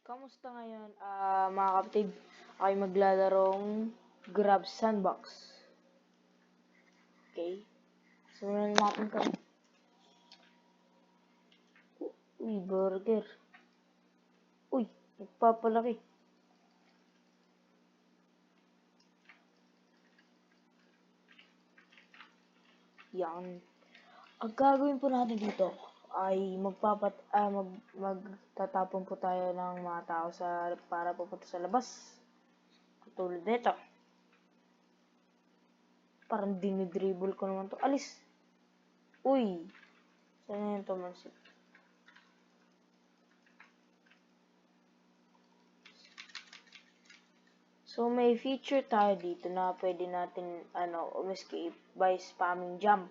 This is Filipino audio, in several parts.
Kamusta ngayon, mga kapatid? Ako'y maglalarong Grab Sandbox. Okay? Simulan natin ito. Uy, burger. Uy, nagpapalaki. Yan. Ang gagawin po natin dito ay magtatapon po tayo ng mga tao para pupunta sa labas. Tulad nito. Parang dinidribble ko naman to. Alis! Uy! Saan yun to, Marcy? So, may feature tayo dito na pwede natin, escape by spamming jump.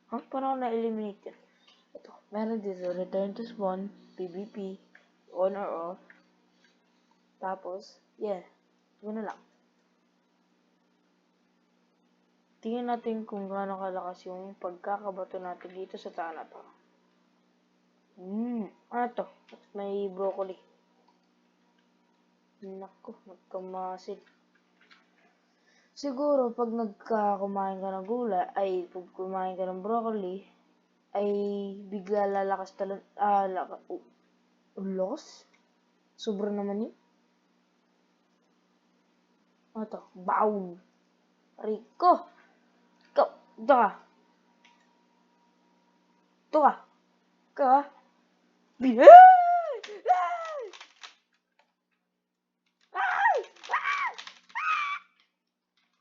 Parang na-eliminate yun. Ito, meron dito, return to spawn, PvP, on or off. Tapos, yeah, yun na lang. Tingnan natin kung gaano kalakas yung pagkakabato natin dito sa taan na to. Ano to? May broccoli. Naku, nagkamasid. Siguro, pag kumain ka ng gulay, pag kumain ka ng broccoli, ay bigla lalakas lakas? Sobra naman yun. Ano to? Bawl. Rico! Ikaw, ito ka. Ito ka. Ikaw ha.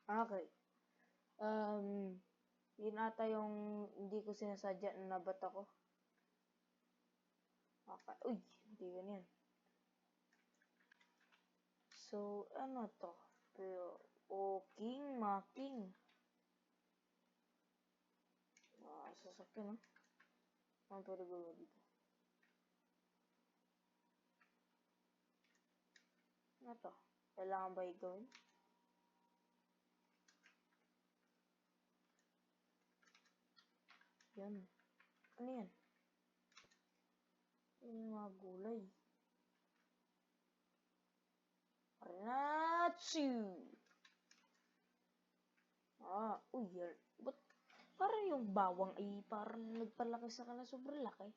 Okay. Yun ata yung hindi ko sinasadya na nabat ako. Okay. Uy, hindi ganyan. So, ano to? Pero, king, making. Sasakyan, no? Ano pwede gawin dito? Ano to? Kailangan ba i-gawin? Yan. Ano yan? Yung mga gulay. Arinatsu! Uy, ba't parang yung bawang ay parang nagpalaki sa kanila, sobrang laki.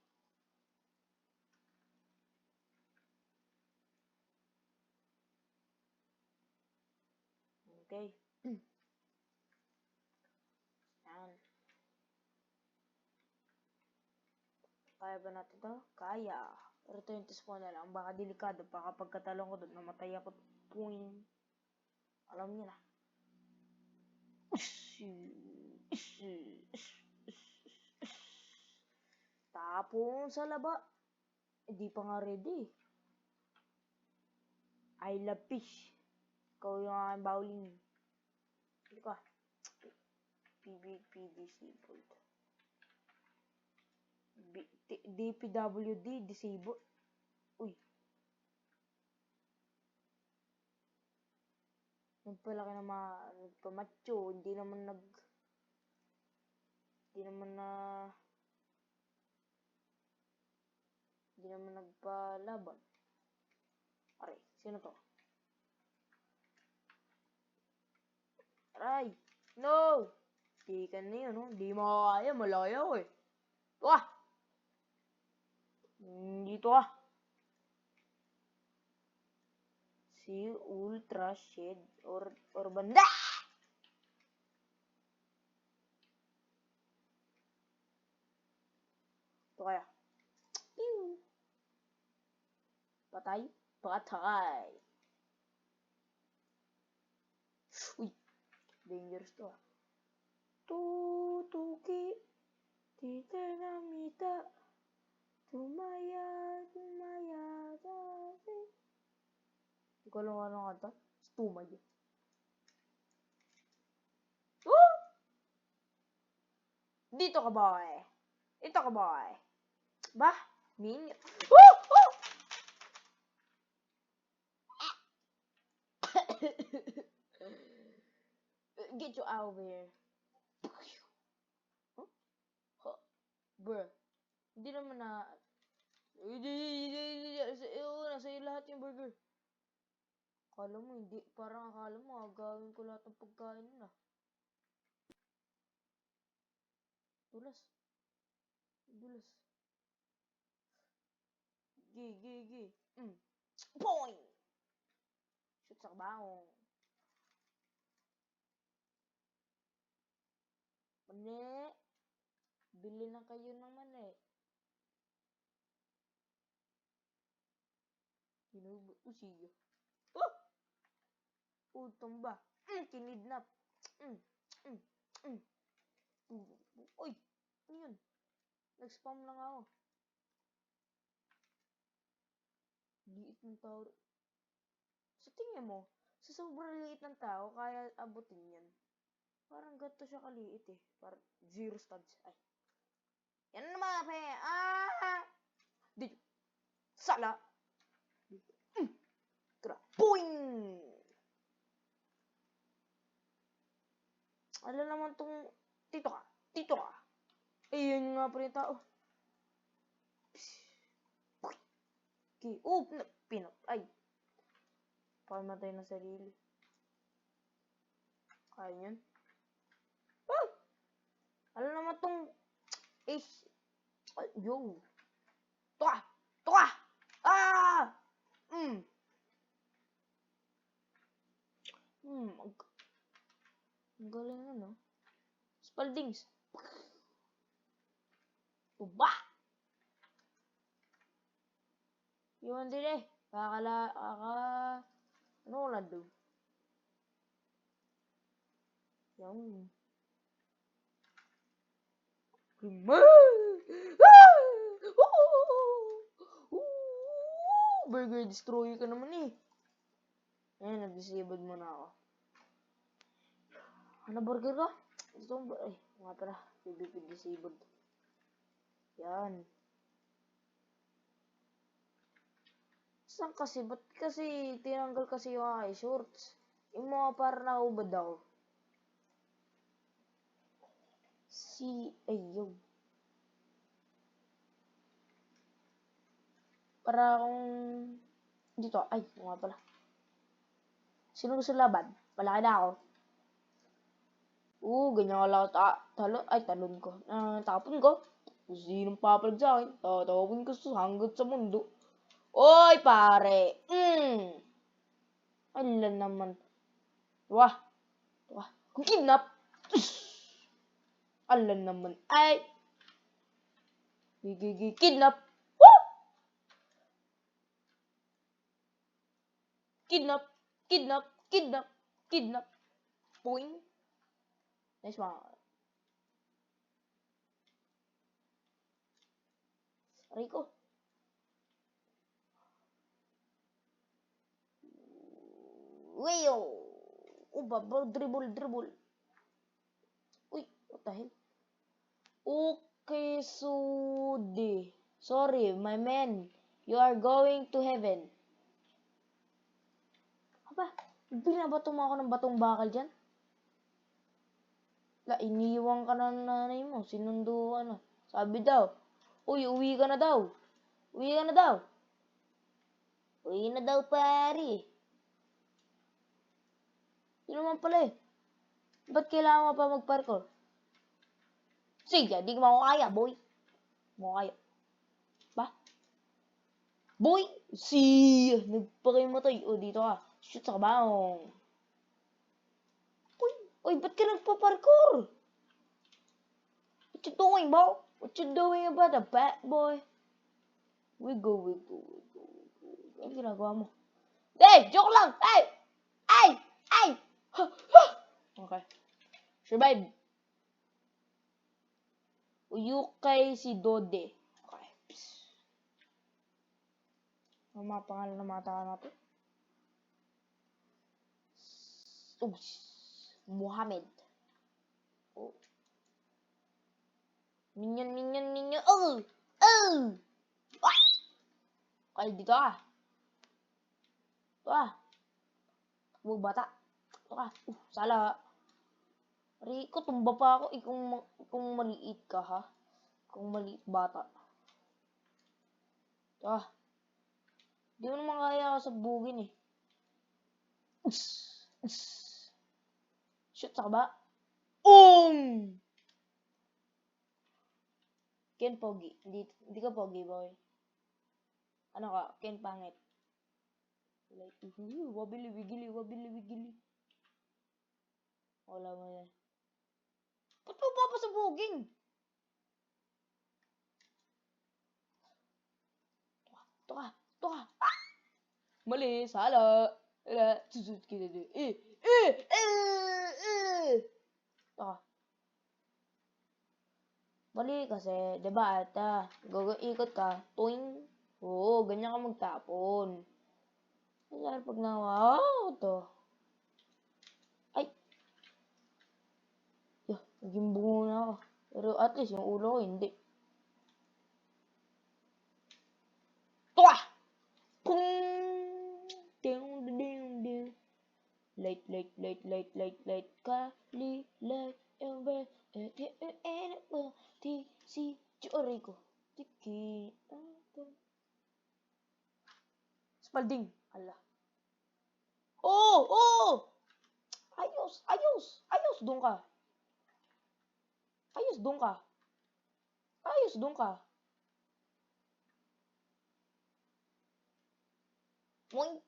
Okay. Yan. Kaya ba natin to? Kaya. Return to spawn na lang. Baka delikado. Baka pagkatalong ko doon, namatay ako. Puing. Alam niyo na. Tapon sa laba. Di pa nga ready. I love fish. Ikaw yung aking bowling. Hindi ka. PvP disabled. DPWD disabled. Uy. Nagpalaki na nagpamacho. Hindi naman nagpalaban. Aray, sino to? Aray! No! Di ka na yun, no? Di makakaya, malaya ko eh. Ito ah! Dito ah! Si Ultra Shed or banda! Ito kaya. Patay? Patay! Uy! Dangerous to ah. Tutuki Tita Namita Tumaya dati. Hindi ko alam ano kanta. Tumaya. Dito ka boy. Ito ka boy. Bah? Minion. Get you out of here. Bruh. Hindi naman na Nasa iyo lahat yung burger. Akala mo hindi. Parang akala mo agawin ko lahat ng pagkain na. Dulas. Dulas. Gi. Boing! Shoot sa kabaong. Mani. Bili na kayo ng mani. Ginubo. Siya. Oh! Tumba. Kinidnap. Uy! Ano yun? Nag-spam lang ako. Liit ng tao. Sa tingin mo, sa sobrang liit ng tao, kaya abutin yan. Parang gato siya kaliit eh. Parang zero studs. Ay. Yan naman, pe. Dito. Sala. Tara. Boing! Alam naman tong... Dito ka. Ayun nga pa rin tao. Okay. Pinot. Ay. Pamatay na sarili. Kaya yun. Alam naman tong... Yo. Tuka! Ang galing na, no? Spaldings. Tuba! Yun din eh. Ano ko na do? Yung... Burger destroyer ka naman eh. Ayan, nag-disabled mo na ako. Ano burger ka? Gusto mo ba? Ay, nga pala. PvP disabled. Yan. Saan kasi? Ba't kasi tinanggal kasi yung aking shorts? Yung mga parang nakaubad ako. Ayun. Para akong... Dito. Ay, nga pala. Sino gusto laban? Malaki na ako. Ganyan ka lang. Talon ko. Tapon ko. Kung sinong papalag sa akin, tatawin ko hanggat sa mundo. Oy, pare! Alam naman. Wah! Kung kidnap! Alam naman. Ay! Kidnap! Woo! Kidnap! Boing! Nice one. Rico. Wayo! Dribble. Uy, what the hell? Okay, Sudi. Sorry, my man. You are going to heaven. Aba, binabato mo ako ng batong bakal dyan? Iniwan ka na ng nanay mo. Sinundo ano. Sabi daw, uy, uwi ka na daw. Uwi na daw, pare. Yun naman pala eh. Ba't kailangan mo pa mag-parkour? Sige, di mo kaya, boy. Mo kaya. Ba? Boy! Nagpakamatay. Dito ka. Shoot sa kabaong. Uy, ba't ka nagpa-parkour? What you doing, bro? What you doing about a bad boy? We go. Ano ginagawa mo? Hey! Joke lang! Hey! Okay. Survive. Uyukay si Dode. Okay. Ano mga pangalan ng mga tao natin? Muhammad. Minion. Okay, dito ka. Bata. Ito ka. Sala. Rico, tumba pa ako. Kung maliit ka, ha? Kung maliit bata. Di mo naman kaya ako sa bugin eh. Shoot sa kaba. Ken pogi. Hindi ka pogi, boy. Ano ka? Ken pangit. Like, wabili wigili. Wala mo yan. Ba't mo papasabugin? Ito ka. Mali, sala. Susut kita dito. Ito ka. Mali kasi, diba ata, ikot ka, tuwing, oo, ganyan ka magtapon. Kaya pag to. Ay! Naging bungo na ako. Pero at least yung ulo ko hindi. Tuwa! Pung! Ding. Light. Kali, light, si Rico. Tiki. Spalding. Ala. Oh! Ayos, doon ka. Ayos, doon ka. Moink.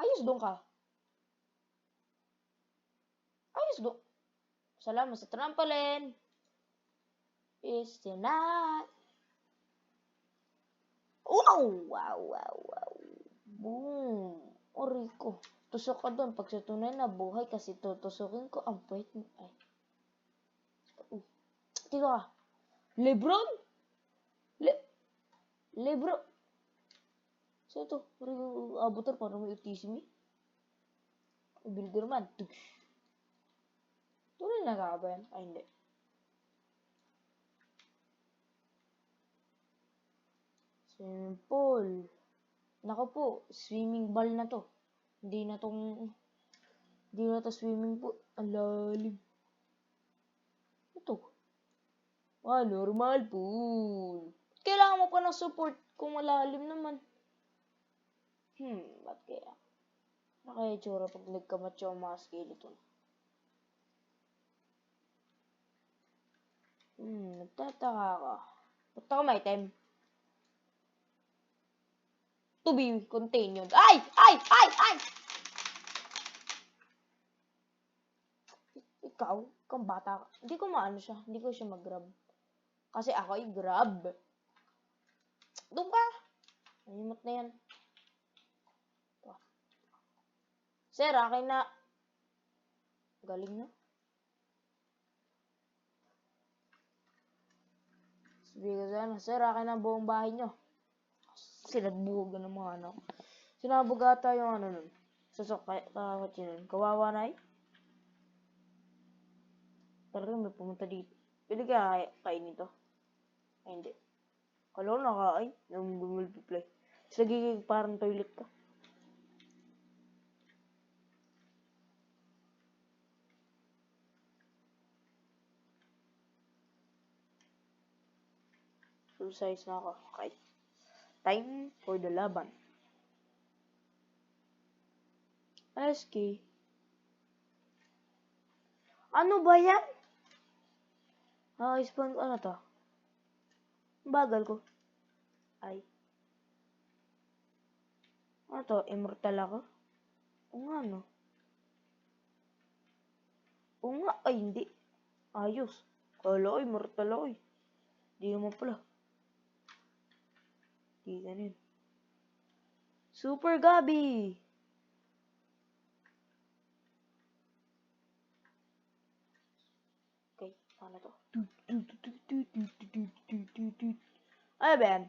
Ayos, doon ka. Salamat sa trampoline. Is tonight. Wow. Boom. Rico. Tusok ka doon. Pag sa tunay na buhay kasi tutusokin ko ang puwet mo. Ay. Dito ka. Lebron? Lebron? Saan ito? Abutar para may autism eh. Bilderman. Tunay na ka ba yan? Ay, hindi. Swimming pool. Nako po, swimming ball na to. Hindi na to swimming pool. Ang lalim. Ito. Normal pool. Kailangan mo pa ng support kung malalim naman. Ba't kaya? Ano kaya itsura pag nagkamatyo ang mga skeleton? Nagtataka ka. Ba't ako may item? To be continued. Ay! Ikaw bata ka. Hindi ko maano siya. Hindi ko siya mag-grab. Kasi ako ay grab. Doon ka. Nahimot na yan. Sir, akin na. Galing na. Sabi ko sana, sir, akin na buong bahay nyo. Sinagbuhog ng mga anak. Sinabog ata yung ano nun. Kakot yun. Kawawa na eh. Talagang may pumunta dito. Pili kaya kain ito? Ay, hindi. Kala ko nakain. Nung bumultiply. Sagigig parang toilet ka. Full size na ako. Okay. Time for the laban. SK. Ano ba yan? Spawn ano to? Bagal ko. Ay. Ano to? Immortal ako? O nga no? O nga. Ay hindi. Ayos. Kala ko immortal ako eh. Di naman pala. Di ganun. Super Gabi! Okay, ano to? Ano ba yan?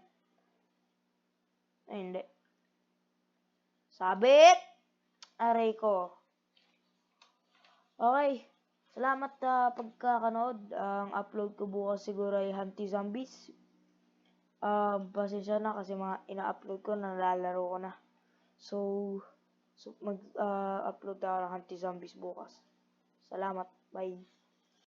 Ay, hindi. Sabit! Aray ko. Okay. Salamat pagkakanood. Ang upload ko bukas siguro ay Hunty Zombies. Pasensya na kasi mga ina-upload ko, nalalaro ko na. So mag-upload ako ng Hunty Zombies bukas. Salamat. Bye.